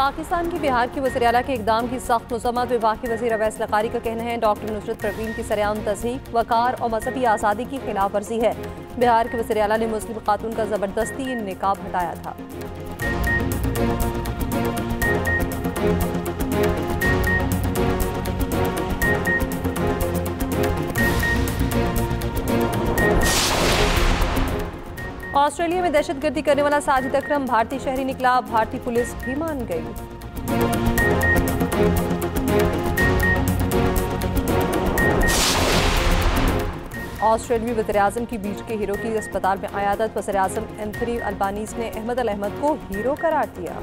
पाकिस्तान की बिहार की वज़ीर आला के इक़दाम की सख्त मज़म्मत। वफाकी वज़ीर अवैस लक़ारी का कहना है डॉक्टर नुसरत परवीन की सरेआम तस्दीक वक़ार और मजहबी आज़ादी की खिलाफ वर्जी है। बिहार के वज़ीर आला ने मुस्लिम खातून का ज़बरदस्ती निकाब हटाया था। ऑस्ट्रेलिया में दहशतगर्दी करने वाला साजिद अकरम भारतीय शहरी निकला। भारतीय पुलिस भी मान गई। ऑस्ट्रेलियाई वज़ीर-ए-आज़म की बीच के हीरो की अस्पताल में आयादत। वज़ीर-ए-आज़म एंथनी अल्बानीज़ ने अहमद अल अहमद को हीरो करार दिया।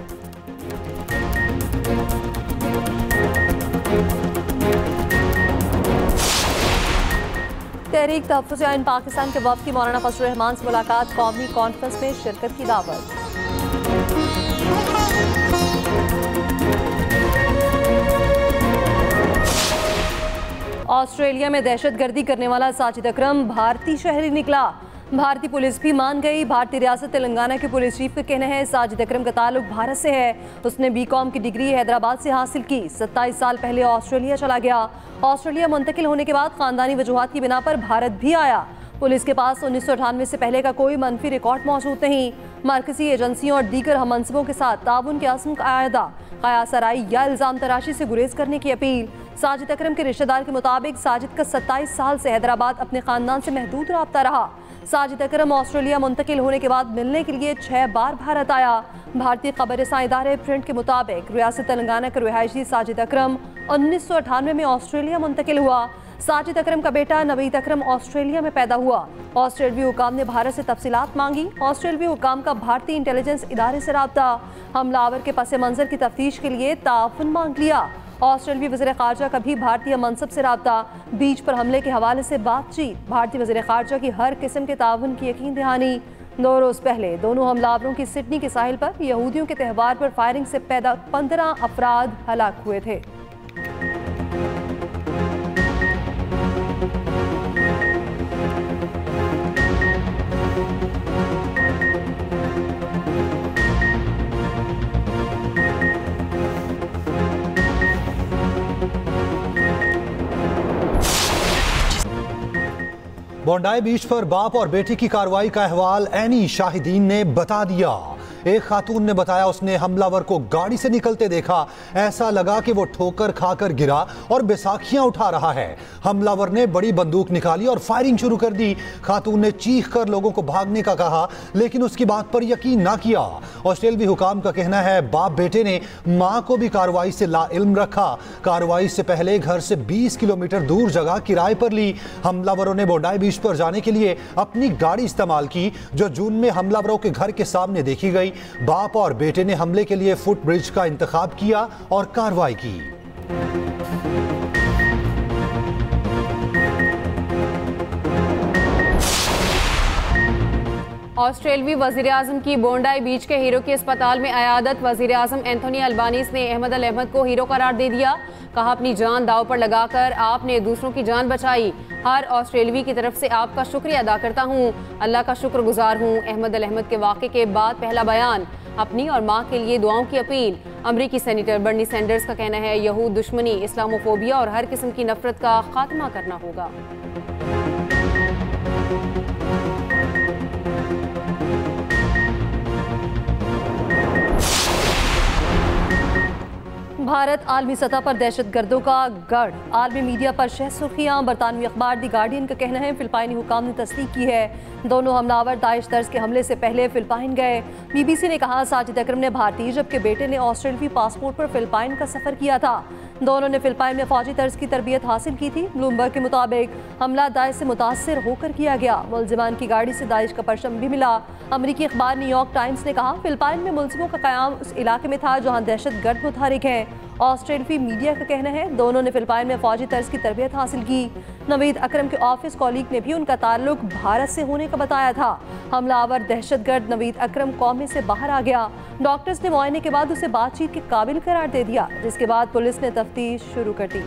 तहरीक तहफ़्फ़ुज़ आइन पाकिस्तान के वफ़द की मौलाना फजलुर रहमान से मुलाकात। कौमी कॉन्फ्रेंस में शिरकत की दावत। ऑस्ट्रेलिया में दहशतगर्दी करने वाला साजिद अकरम भारतीय शहरी निकला। भारतीय पुलिस भी मान गई। भारतीय रियासत तेलंगाना के पुलिस चीफ का कहना है साजिद अकरम का ताल्लुक भारत से है। उसने बीकॉम की डिग्री हैदराबाद से हासिल की। 27 साल पहले ऑस्ट्रेलिया चला गया। ऑस्ट्रेलिया मुंतकिल होने के बाद खानदानी वजूहात की बिना पर भारत भी आया। पुलिस के पास 1998 से पहले का कोई मनफी रिकॉर्ड मौजूद नहीं। मरकजी एजेंसियों और दीगर हममनसबों के साथ ताउन के अज़्म का आयदा। कयासराई या इल्ज़ाम तराशी से गुरेज करने की अपील। साजिद अकरम के रिश्तेदार के मुताबिक साजिद का 27 साल से हैदराबाद अपने खानदान से महदूद रब्ता रहा। साजिद अकरम ऑस्ट्रेलिया मुंतकिल होने के बाद मिलने के लिए 6 बार भारत आया। भारतीय खबरसां इदारे प्रिंट के मुताबिक रियासत तेलंगाना का रिहायशी साजिद अकरम 1998 में ऑस्ट्रेलिया मुंतकिल हुआ। साजिद अकरम का बेटा नवीद अकरम ऑस्ट्रेलिया में पैदा हुआ। ऑस्ट्रेलियाई हुकाम ने भारत से तफसीलात मांगी। ऑस्ट्रेलियाई हुकाम का भारतीय इंटेलिजेंस इदारे से रब्ता। हमलावर के पस मंजर की तफ्तीश के लिए ताउन मांग लिया। ऑस्ट्रेलियाई वज़ीर ख़ारजा का भी भारतीय मनसब से रब्ता। बीच पर हमले के हवाले से बातचीत। भारतीय वज़ीर ख़ारजा की हर किस्म के ताउन की यकीन दहानी। 2 रोज़ पहले दोनों हमलावरों की सिडनी के साहिल पर यहूदियों के त्यौहार पर फायरिंग से पैदा 15 अफराद हलाक हुए थे। बोंडाई बीच पर बाप और बेटी की कार्रवाई का अहवाल ऐनी शाहिदीन ने बता दिया। एक खातून ने बताया उसने हमलावर को गाड़ी से निकलते देखा। ऐसा लगा कि वो ठोकर खाकर गिरा और बैसाखियां उठा रहा है। हमलावर ने बड़ी बंदूक निकाली और फायरिंग शुरू कर दी। खातून ने चीख कर लोगों को भागने का कहा, लेकिन उसकी बात पर यकीन ना किया। ऑस्ट्रेलियाई हुकाम का कहना है बाप बेटे ने मां को भी कार्रवाई से लाइल्म रखा। कार्रवाई से पहले घर से 20 किलोमीटर दूर जगह किराए पर ली। हमलावरों ने बोंडाई बीच पर जाने के लिए अपनी गाड़ी इस्तेमाल की, जो जून में हमलावरों के घर के सामने देखी गई। बाप और बेटे ने हमले के लिए फुट ब्रिज का इंतखाब किया और कार्रवाई की। ऑस्ट्रेलियाई वज़ीर-ए-आज़म की बोंडाई बीच के हीरो की अस्पताल में आयादत। वज़ीर-ए-आज़म एंथनी अल्बानीज़ ने अहमद अल अहमद को हीरो करार दे दिया। कहा अपनी जान दाव पर लगाकर आपने दूसरों की जान बचाई। हर ऑस्ट्रेलियाई की तरफ से आपका शुक्रिया अदा करता हूँ। अल्लाह का शुक्रगुजार हूँ। अहमद अल अहमद के वाक़े के बाद पहला बयान। अपनी और माँ के लिए दुआओं की अपील। अमरीकी सेनेटर बर्नी सैंडर्स का कहना है यहूद दुश्मनी, इस्लामोफोबिया और हर किस्म की नफरत का खात्मा करना होगा। भारत आलमी सतह पर दहशतगर्दों का गढ़। आलमी मीडिया पर शह सुर्खियाँ। बरतानवी अखबार दी गार्डियन का कहना है फिलिपाइनी हुकाम ने तस्दीक की है दोनों हमलावर दाइश तर्ज के हमले से पहले फिलिपाइन गए। BBC ने कहा साजिद अकरम ने भारतीय जबकि बेटे ने ऑस्ट्रेलियाई पासपोर्ट पर फिलिपाइन का सफर किया था। दोनों ने फिलिपाइन में फौजी तर्ज की तरबियत हासिल की थी। ब्लूमबर्ग के मुताबिक हमला दाइश से मुतासिर होकर किया गया। मुलजिमान की गाड़ी से दाइश का परचम भी मिला। अमरीकी अखबार न्यूयॉर्क टाइम्स ने कहा फिलिपाइन में मुलजिमों का क़याम उस इलाके में था जहाँ दहशतगर्द मुतहरिक हैं। ऑस्ट्रेलियाई मीडिया का कहना है दोनों ने फिलिपाइन में फौजी तर्ज की तरबियत हासिल की। नवीद अकरम के ऑफिस कॉलीग ने भी उनका ताल्लुक भारत से होने का बताया था। हमलावर दहशतगर्द नवीद अकरम कौमे से बाहर आ गया। डॉक्टर्स ने मुआयने के बाद उसे बातचीत के काबिल करार दे दिया, जिसके बाद पुलिस ने तफ्तीश शुरू कर दी।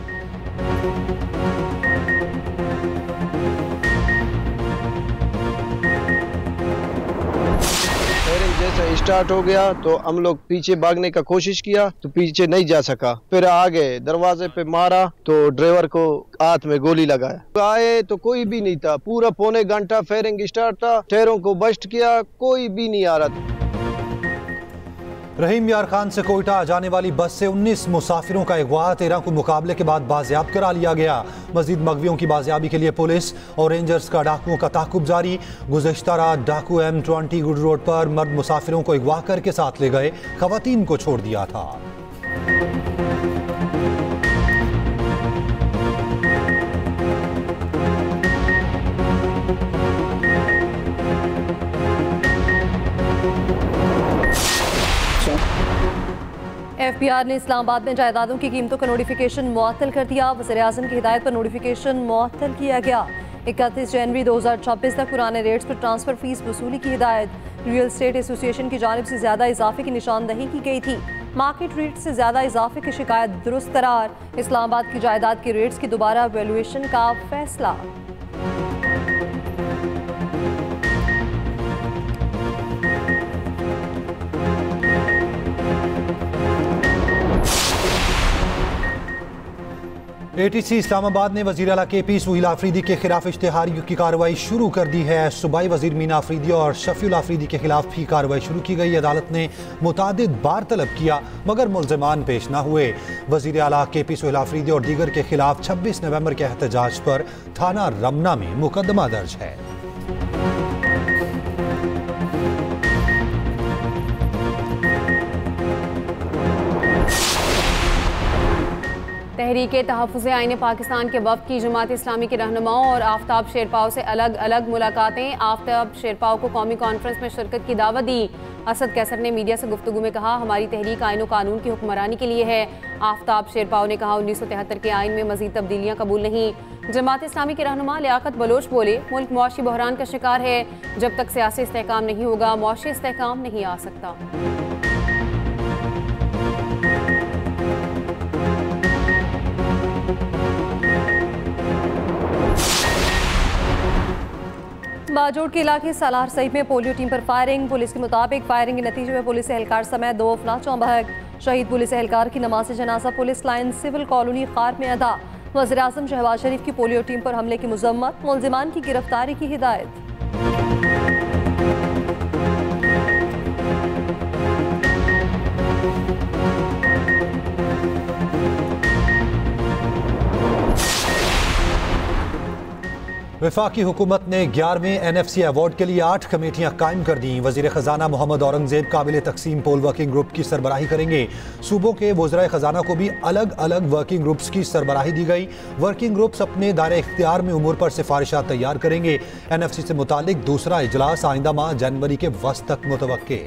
से स्टार्ट हो गया तो हम लोग पीछे भागने का कोशिश किया तो पीछे नहीं जा सका, फिर आगे दरवाजे पे मारा तो ड्राइवर को हाथ में गोली लगाया। आए तो कोई भी नहीं था, पूरा पौने घंटा फायरिंग स्टार्ट था, टायरों को बस्ट किया, कोई भी नहीं आ रहा था। रहीम यार खान से कोयटा जाने वाली बस से 19 मुसाफिरों का अगवा 13 को मुकाबले के बाद बाजियाब करा लिया गया। मजीद मगवियों की बाजियाबी के लिए पुलिस और रेंजर्स का डाकुओं का ताकुब जारी। गुज़श्ता रात डाकू M20 गुड रोड पर मर्द मुसाफिरों को अगवा करके साथ ले गए, खवातीन को छोड़ दिया था। FBI ने इस्लामाबाद में जायदादों की कीमतों का नोटिफिकेशन मुअत्तल कर दिया। वज़ीर-ए-आज़म की हिदायत पर नोटिफिकेशन मुअत्तल किया गया। 31 जनवरी 2026 तक पुराने रेट्स पर ट्रांसफर फीस वसूली की हिदायत। रियल एस्टेट एसोसिएशन की जानिब से ज्यादा इजाफे की निशानदही की गई थी। मार्केट रेट से ज्यादा इजाफे की शिकायत दुरुस्त करार। इस्लामाबाद की जायदाद के रेट्स की दोबारा वैल्यूएशन का फैसला। ATC इस्लामाबाद ने वज़ीर आला KP सुहेल आफरीदी के खिलाफ इश्तिहारियों की कार्रवाई शुरू कर दी है। सूबाई वज़ीर मीना आफरीदी और शफीउल आफरीदी के खिलाफ भी कार्रवाई शुरू की गई। अदालत ने मुतादिद बार तलब किया मगर मुल्ज़िमान पेश न हुए। वज़ीर आला KP सुहेल आफरीदी और दीगर के खिलाफ 26 नवंबर के एहतजाज पर थाना रमना में मुकदमा दर्ज है। तहरीके तहफ़्फ़ुज़ आईन पाकिस्तान के वफ़द की जमात इस्लामी के रहनुमाओं और आफ्ताब शेरपाव से अलग अलग मुलाकातें। आफ्ताब शेरपाव को कौमी कॉन्फ्रेंस में शिरकत की दावत दी। असद कैसर ने मीडिया से गुफ्तगू में कहा, हमारी तहरीक आईन और कानून की हुक्मरानी के लिए है। आफ्ताब शेरपाव ने कहा, 1973 के आइन में मज़ीद तब्दीलियाँ कबूल नहीं। जमात इस्लामी के रहनुमा लियाकत बलोच बोले, मुल्क मुआशी बहरान का शिकार है। जब तक सियासी इस्तेहकाम नहीं होगा मुआशी इस्तेहकाम नहीं आ सकता। बाजोड़ के इलाके सालार सईद में पोलियो टीम पर फायरिंग। पुलिस के मुताबिक फायरिंग के नतीजे में पुलिस एहलकार समेत 2 अफराद चौंबहक। शहीद पुलिस एहलकार की नमाज जनाजा पुलिस लाइन सिविल कॉलोनी खार में अदा। वज़ीर-ए-आज़म शहबाज शरीफ की पोलियो टीम पर हमले की मजम्मत। मुल्ज़िमान की गिरफ्तारी की हिदायत। वफाकी हुकूमत ने 11वें NFC अवार्ड के लिए 8 कमेटियां कायम कर दी। वज़ीर ख़जाना मोहम्मद औरंगज़ेब काबिल तकसीम पोल वर्किंग ग्रुप की सरबराही करेंगे। सूबों के वज़राए ख़जाना को भी अलग अलग वर्किंग ग्रुप्स की सरबराही दी गई। वर्किंग ग्रुप्स अपने दायरे इख्तियार में उमूर पर सिफारिशात तैयार करेंगे। NFC से मुतालिक दूसरा इजलास आइंदा माह जनवरी के वस्त तक मुतवक्के।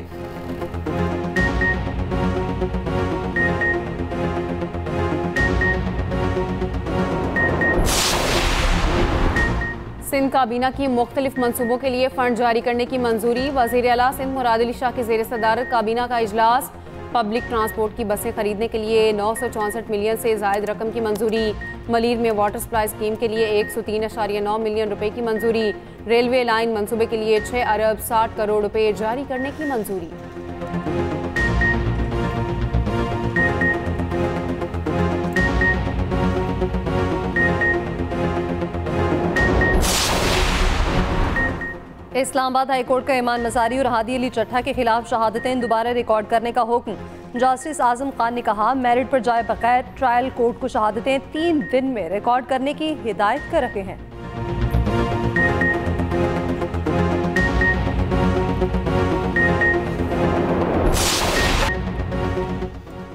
सिंध काबीना की मुख्तलिफ मनसूबों के लिए फंड जारी करने की मंजूरी। वज़ीर आला सिंध मुराद अली शाह के ज़ेर सदारत काबीना का इजलास। पब्लिक ट्रांसपोर्ट की बसें खरीदने के लिए 964 मिलियन से ज़ायद रकम की मंजूरी। मलीर में वाटर सप्लाई स्कीम के लिए 103.9 मिलियन रुपए की मंजूरी। रेलवे लाइन मनसूबे के लिए 6 अरब 60 करोड़ रुपए जारी करने की मंजूरी। इस्लामाबाद हाई कोर्ट का ईमान मज़ारी और हादी अली चट्टा के खिलाफ शहादतें दोबारा रिकॉर्ड करने का हुक्म। जस्टिस आजम खान ने कहा, मेरिट पर जाए बगैर ट्रायल कोर्ट को शहादतें 3 दिन में रिकॉर्ड करने की हिदायत कर रखे हैं।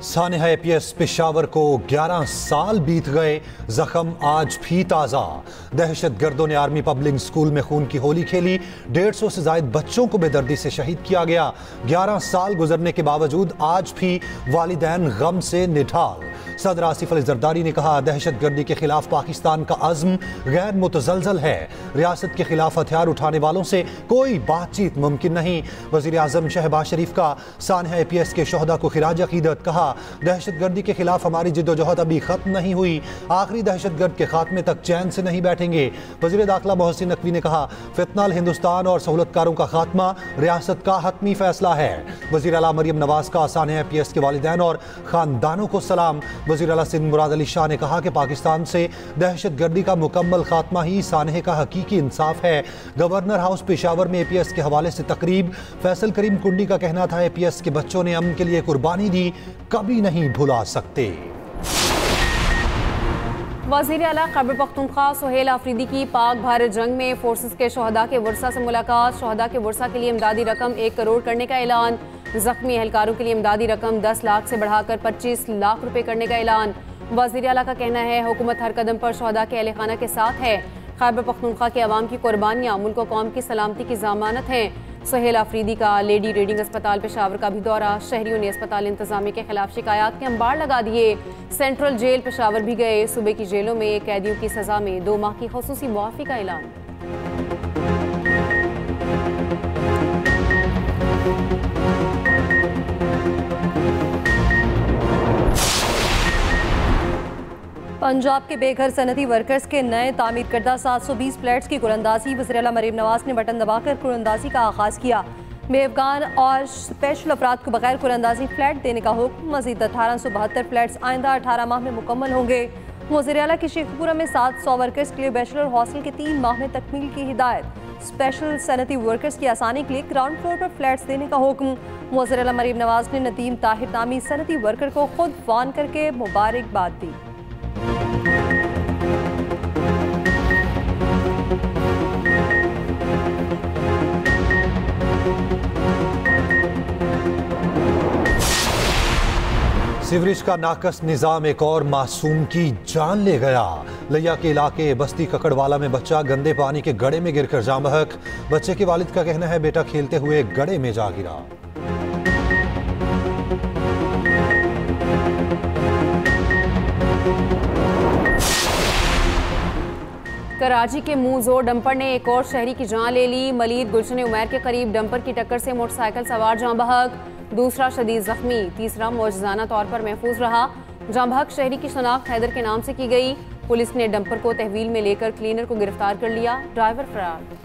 सानिहा APS पेशावर को 11 साल बीत गए, जख्म आज भी ताज़ा। दहशत गर्दों ने आर्मी पब्लिक स्कूल में खून की होली खेली। 150 से ज़ायद बच्चों को बेदर्दी से शहीद किया गया। 11 साल गुजरने के बावजूद आज भी वालिदैन गम से निढाल। सदर आसिफ अली जरदारी ने कहा, दहशत गर्दी के खिलाफ पाकिस्तान का अज़्म गैर मुतज़लज़ल है। रियासत के खिलाफ हथियार उठाने वालों से कोई बातचीत मुमकिन नहीं। वज़ीर आज़म शहबाज शरीफ का सानहा APS के शोहदा को खिराज अकीदत। कहा, दहशत गर्दी के खिलाफ हमारी जिद्दोजहद अभी खत्म नहीं हुई, आखिरी दहशत गर्द के खात्मे तक चैन से नहीं बैठेंगे। वज़ीर दाखिला मोहसिन नकवी ने कहा, फितनाल हिंदुस्तान और सहूलतकारों का खात्मा रियासत का हतमी फैसला है। वज़ीर आला मरियम नवाज का सानहा APS के वालिदैन और खानदानों को सलाम। वज़ीर आला सिंध मुराद अली शाह ने कहा कि पाकिस्तान से दहशत गर्दी का मुकम्मल खात्मा ही सानहे का हकीकी इंसाफ है। गवर्नर हाउस पेशावर में APS के हवाले से तकरीब। फैसल करीम कुंडी का कहना था, APS के बच्चों ने अमन के लिए कुर्बानी दी, कभी नहीं भुला सकते। वज़ीर आला खैबर पख्तूनख्वा सुहेल आफरीदी की पाक भारत जंग में फोर्सेस के शोहदा के वर्सा से मुलाकात। शोहदा के वर्सा के लिए इमदादी रकम 1 करोड़ करने का ऐलान। जख्मी एहलकारों के लिए इमदादी रकम 10 लाख से बढ़ाकर 25 लाख रुपए करने का ऐलान। वज़ीर आला का कहना है, हुकूमत हर कदम पर शोहदा के अहल खाना के साथ है। खैबर पख्तूनख्वा के अवाम की कुर्बानियाँ मुल्क व कौम की सलामती की ज़मानत हैं। सुहेल आफरीदी का लेडी रीडिंग अस्पताल पेशावर का भी दौरा। शहरियों ने अस्पताल इंतजामिया के खिलाफ शिकायत के अंबार लगा दिए। सेंट्रल जेल पेशावर भी गए। सूबे की जेलों में कैदियों की सजा में 2 माह की खुसूसी मुआफ़ी का ऐलान। पंजाब के बेघर सनती वर्कर्स के नए तामीर करदा 720 फ्लैट्स की कुरंदाजी। वज़ीर आला मरीम नवाज ने बटन दबाकर कुरंदाजी का आगाज़ किया। बेअफगान और स्पेशल अफराद को बगैर कुरंदाजी फ्लैट देने का हुक्म। मज़ीद 1872 फ्लैट्स आइंदा 18 माह में मुकम्मल होंगे। वज़ीर आला की शेखपुरा में 700 वर्कर्स के लिए बैचलर हॉस्टल के 3 माह में तकमील की हिदायत। स्पेशल सनती वर्कर्स की आसानी के लिए ग्राउंड फ्लोर पर फ्लैट्स देने का हुक्म। वज़ीर आला मरीम नवाज ने नदीम ताहिर नामी सनती वर्कर को खुद फ़ोन करके मुबारकबाद दी। सीवरेज का नाकस निजाम एक और मासूम की जान ले गया। लिया के इलाके बस्ती ककड़वाला में बच्चा गंदे पानी के गड्ढे में गिरकर जान बहक। बच्चे के वालिद का कहना है, बेटा खेलते हुए गड्ढे में जा गिरा। कराची के मुंह जोर डंपर ने एक और शहरी की जान ले ली। मलीर गुलशन उमैर के करीब डंपर की टक्कर से मोटरसाइकिल सवार जान बहक, दूसरा शदीद जख्मी, तीसरा मौजज़ाना तौर पर महफूज रहा। जान बहक शहरी की शनाख्त हैदर के नाम से की गई। पुलिस ने डंपर को तहवील में लेकर क्लीनर को गिरफ्तार कर लिया। ड्राइवर फरार।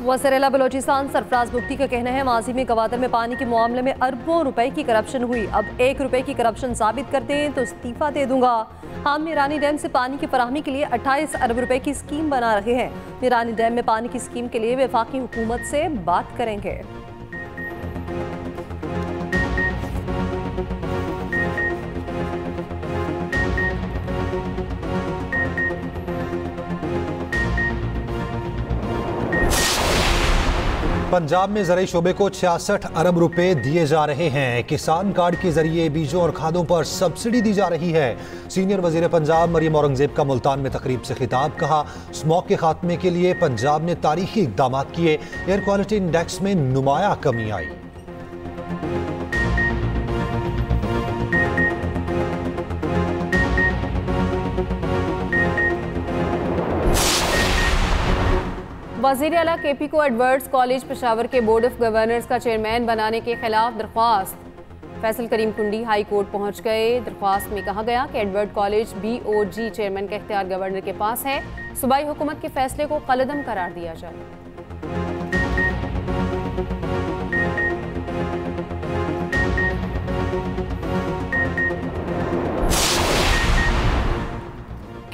वज़ीर आला बलोचिस्तान सरफराज बुख्ती का कहना है, माजी में गवादर में पानी के मामले में अरबों रुपए की करप्शन हुई। अब 1 रुपए की करप्शन साबित कर दें तो इस्तीफा दे दूंगा। हम निरानी डैम से पानी की फराहमी के लिए 28 अरब रुपए की स्कीम बना रहे हैं। निरानी डैम में पानी की स्कीम के लिए वफाकी हुकूमत से बात करेंगे। पंजाब में ज़राई शोबे को 66 अरब रुपए दिए जा रहे हैं। किसान कार्ड के जरिए बीजों और खादों पर सब्सिडी दी जा रही है। सीनियर वजीर पंजाब मरियम औरंगजेब का मुल्तान में तकरीब से खिताब। कहा, स्मॉग के खात्मे के लिए पंजाब ने तारीखी इकदाम किए। एयर क्वालिटी इंडेक्स में नुमाया कमी आई। वज़ीर आला KP को एडवर्ड्स कॉलेज पेशावर के बोर्ड ऑफ गवर्नर्स का चेयरमैन बनाने के खिलाफ दरख्वास्त। फैसल करीम कुंडी हाई कोर्ट पहुंच गए। दरख्वास्त में कहा गया कि एडवर्ड कॉलेज BOG चेयरमैन का इख्तियार गवर्नर के पास है। सूबाई हुकूमत के फैसले को कलअदम करार दिया जाए।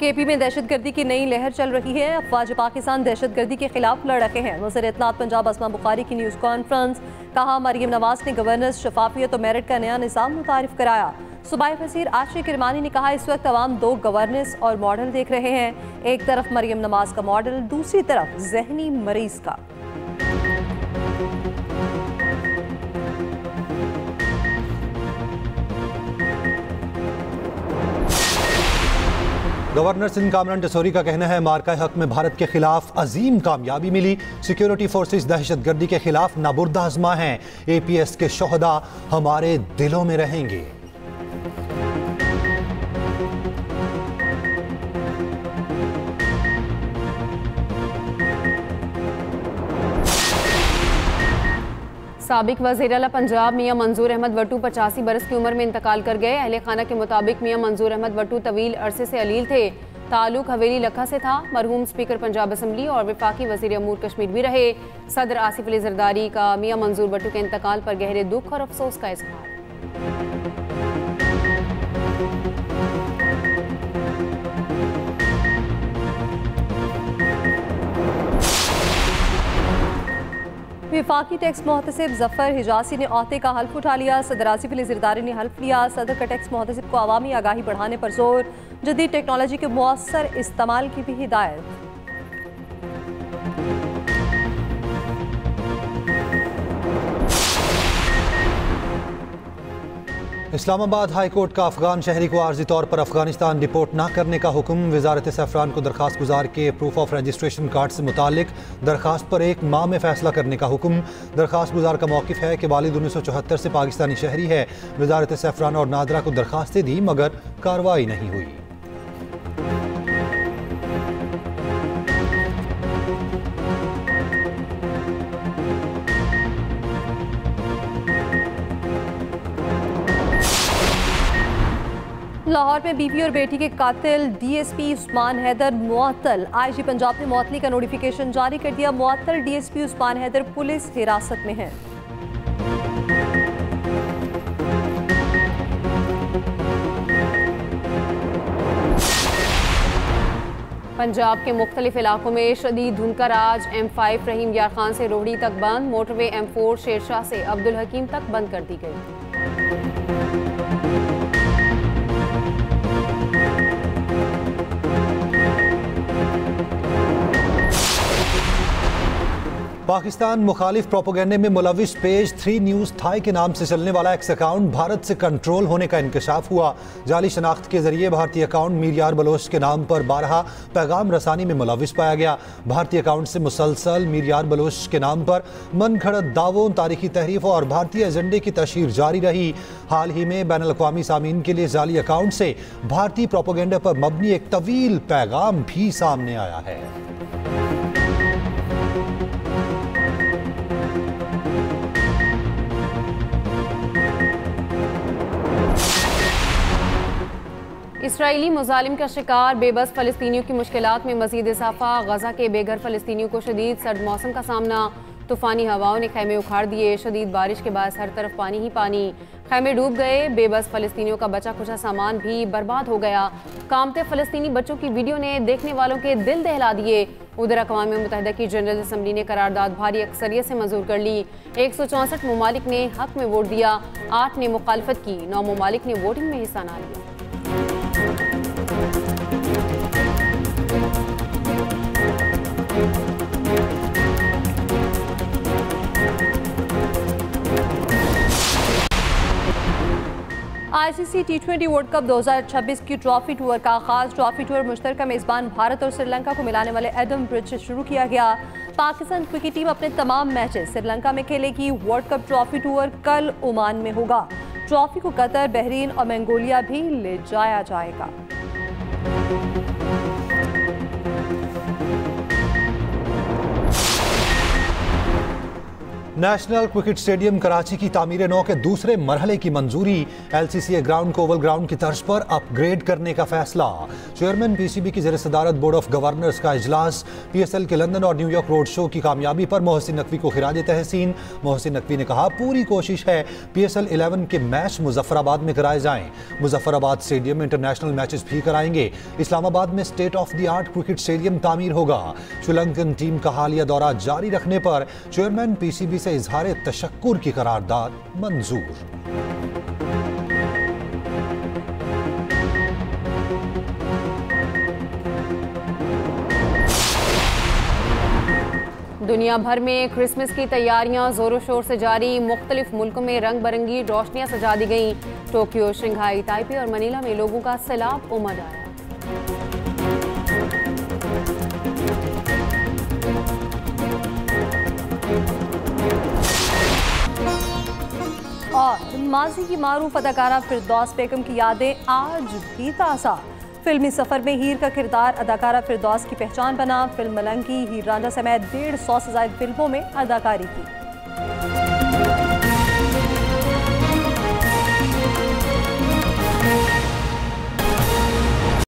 KP में दहशतगर्दी की नई लहर चल रही है। अफवाज पाकिस्तान दहशतगर्दी के खिलाफ लड़ रहे हैं। वज़ीर इत्तलात पंजाब अस्मा बुखारी की न्यूज़ कॉन्फ्रेंस। कहा, मरियम नवाज ने गवर्नेंस, शफाफियत और मेरिट का नया निज़ाम मुतारिफ कराया। सूबाई वज़ीर आशिक किरमानी ने कहा, इस वक्त अवाम 2 गवर्नेंस और मॉडल देख रहे हैं। एक तरफ मरियम नवाज का मॉडल, दूसरी तरफ जहनी मरीज का। गवर्नर सिंध कामरान टेसोरी का कहना है मार्का हक में भारत के खिलाफ अजीम कामयाबी मिली। सिक्योरिटी फोर्सेस दहशतगर्दी के खिलाफ नाबुर्द आजमा हैं। APS के शोहदा हमारे दिलों में रहेंगे। साबिक वज़ीर आला पंजाब मियां मंजूर अहमद वट्टू 85 बरस की उम्र में इंतकाल कर गए। अहले खाना के मुताबिक मियां मंजूर अहमद वट्टू तवील अरसे से अलील थे। ताल्लुक हवेली लखा से था। मरहूम स्पीकर पंजाब असम्बली और वफाकी वज़ीर अमूर कश्मीर भी रहे। सदर आसिफ अली जरदारी का मियां मंजूर वट्टू के इंतकाल पर गहरे दुख और अफसोस का इजहार। वफाकी टैक्स मोहतसिब जफर हिजासी ने औहदे का हल्फ उठा लिया। सदर आसिफ अली ज़रदारी ने हल्फ लिया। सदर का टैक्स मोहतसिब को अवामी आगाही बढ़ाने पर जोर। जदीद टेक्नोलॉजी के मुअस्सर इस्तेमाल की भी हिदायत। इस्लामाबाद हाई कोर्ट का अफगान शहरी को आर्जी तौर पर अफगानिस्तान डिपोर्ट न करने का हुक्म। वजारत सैफरान को दरखास्त गुजार के प्रूफ ऑफ रजिस्ट्रेशन कार्ड से मुतालिक दरखास्त पर 1 माह में फैसला करने का हुक्म। दरखास्त गुजार का मौक़िफ़ है कि वालिद 1974 से पाकिस्तानी शहरी है। वजारत सैफरान और नादरा को दरखास्तें दी मगर कार्रवाई नहीं हुई। लाहौर में बीवी और बेटी के कातिल DSP उस्मान हैदर मुअत्तल। IG पंजाब ने मुअत्तली का नोटिफिकेशन जारी कर दिया। मुअत्तल DSP उस्मान हैदर पुलिस हिरासत में है। पंजाब के मुख्तलिफ इलाकों में शदीद धुंध का राज। M5 रहीम यार खान से रोहड़ी तक बंद। मोटरवे M4 शेरशाह से अब्दुल हकीम तक बंद कर दी गई। पाकिस्तान मुखालिफ प्रोपोगेंडे में मुलविस पेज 3 न्यूज़ थाई के नाम से चलने वाला एक्स अकाउंट भारत से कंट्रोल होने का इंकशाफ हुआ। जाली शनाख्त के जरिए भारतीय अकाउंट मीर यार बलोच के नाम पर 12 पैगाम रसानी में मुलविस पाया गया। भारतीय अकाउंट से मुसलसल मीर यार बलोच के नाम पर मन घड़त दावों, तारीखी तहरीफ और भारतीय एजेंडे की तशहीर जारी रही। हाल ही में बैनुल अक़वामी सामीन के लिए जाली अकाउंट से भारतीय प्रोपोगेंडे पर मबनी एक तवील पैगाम भी सामने आया है। इसराइली मुजालिम का शिकार बेबस फ़लस्तीनियों की मुश्किलात में मज़ीद इजाफा। गजा के बेघर फ़लस्तीनियों को शदीद सर्द मौसम का सामना। तूफ़ानी हवाओं ने खैमे उखाड़ दिए। शदीद बारिश के बाद हर तरफ पानी ही पानी। खैमे डूब गए। बेबस फ़लस्तीनियों का बचा खुचा सामान भी बर्बाद हो गया। कामते फ़लस्तीनी बच्चों की वीडियो ने देखने वालों के दिल दहला दिए। उधर अक़वाम मुत्तहिदा की जनरल असम्बली ने करारदाद भारी अक्सरियत से मंजूर कर ली। 164 ममालिक ने हक में वोट दिया, 8 ने मुखालफत की, 9 ममालिक ने वोटिंग में हिस्सा न लिया। ICC T20 वर्ल्ड कप 2026 की ट्रॉफी टूर का आगाज। ट्रॉफी टूर मुश्तरका मेज़बान भारत और श्रीलंका को मिलाने वाले एडम ब्रिज से शुरू किया गया। पाकिस्तान क्रिकेट टीम अपने तमाम मैचेस श्रीलंका में खेलेगी। वर्ल्ड कप ट्रॉफी टूर कल ओमान में होगा। ट्रॉफी को कतर, बहरीन और मंगोलिया भी ले जाया जाएगा। नेशनल क्रिकेट स्टेडियम कराची की तामीर नौ के दूसरे मरहले की मंजूरी। LCCA ग्राउंड को ओवल ग्राउंड की तर्ज पर अपग्रेड करने का फैसला। चेयरमैन PCB की ज़ेर सदारत बोर्ड ऑफ गवर्नर्स का इजलास। PSL के लंदन और न्यूयॉर्क रोड शो की कामयाबी पर मोहसिन नकवी को खिराज तहसीन। मोहसिन नकवी ने कहा पूरी कोशिश है PSL 11 के मैच मुजफ्फराबाद में कराए जाएं। मुजफ्फराबाद स्टेडियम में इंटरनेशनल मैचेस भी कराएंगे। इस्लामाबाद में state of the art cricket stadium तामीर होगा। श्रीलंकन टीम का हालिया दौरा जारी रखने पर चेयरमैन PCB से इजहार तशक्कुर की करारदाद मंजूर। दुनिया भर में क्रिसमस की तैयारियां जोरों शोर से जारी। मुख्तलिफ मुल्कों में रंग बिरंगी रोशनियां सजा दी गईं। टोक्यो, शंघाई, ताइपे और मनीला में लोगों का सैलाब उमड़ आया। और माजी की मारूफ अदाकारा फिरदौस बेगम की यादें आज भी ताज़ा। फिल्मी सफर में हीर का किरदार अदाकारा फिरदौस की पहचान बना। फिल्म मलंगी, हीर रांझा समेत 150 से ज्यादा फिल्मों में अदाकारी की।